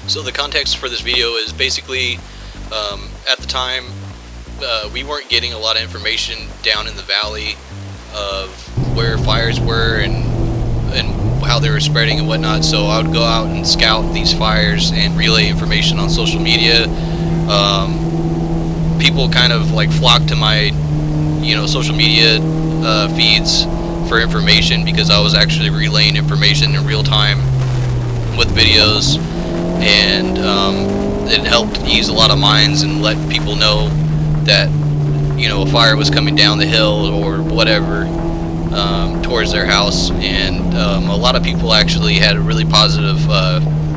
So the context for this video is basically, at the time, we weren't getting a lot of information down in the valley of where fires were and how they were spreading and whatnot. So I would go out and scout these fires and relay information on social media. People kind of like flocked to my, social media feeds for information because I was actually relaying information in real time with videos, and it helped ease a lot of minds and let people know that a fire was coming down the hill or whatever towards their house. And a lot of people actually had a really positive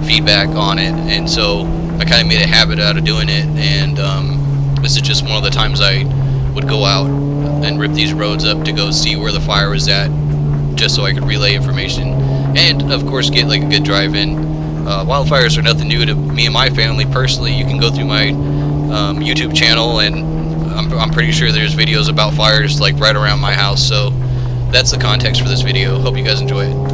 feedback on it, and so I kind of made a habit out of doing it. And this is just one of the times I would go out and rip these roads up to go see where the fire was at, just so I could relay information and of course get like a good drive in. Wildfires are nothing new to me and my family personally. You can go through my YouTube channel, and I'm pretty sure there's videos about fires like right around my house. So that's the context for this video. Hope you guys enjoy it.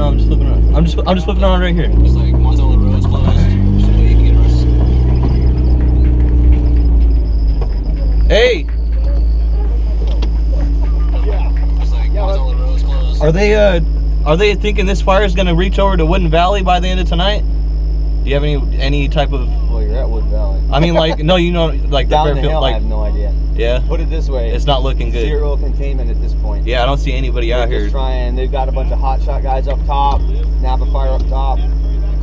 no, I'm just flipping around. I'm just flipping around right here. Just like once all the roads closed, so you can get arrested. Hey, Just like once all the roads closed. are they thinking this fire is gonna reach over to Wooden Valley by the end of tonight? Do you have any type of? Well, you're at Wood Valley. I mean, like, no, you know, like Down the Fairfield, hill, like, I have no idea. yeah. Put it this way. It's not looking good. Zero containment at this point. Yeah, I don't see anybody out They're here. just trying. They've got a bunch of hotshot guys up top. Napa Fire up top.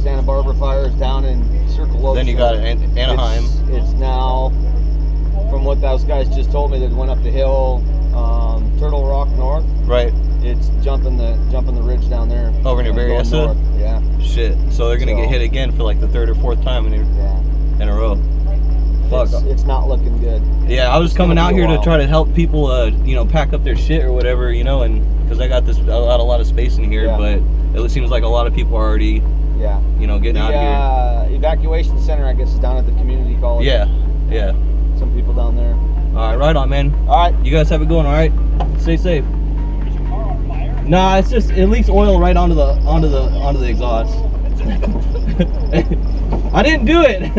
Santa Barbara Fire is down in Circle Oaks. Then you got Anaheim. It's now, from what those guys just told me, that went up the hill, Turtle Rock North. Right. It's jumping the ridge down there. Over near Going Berryessa? north. Yeah. Shit. So they're gonna get hit again for like the 3rd or 4th time in a row. Fuck. It's not looking good. Yeah, I was coming out here to try to help people, you know, pack up their shit or whatever, you know, and because I got a lot of space in here, but it seems like a lot of people are already, you know, getting out of here. Evacuation center, I guess, is down at the community college. Yeah. Some people down there. All right, right on, man. All right. You guys have it going, all right? Stay safe. Is your car on fire? Nah, it's just it leaks oil right onto the exhaust. I didn't do it.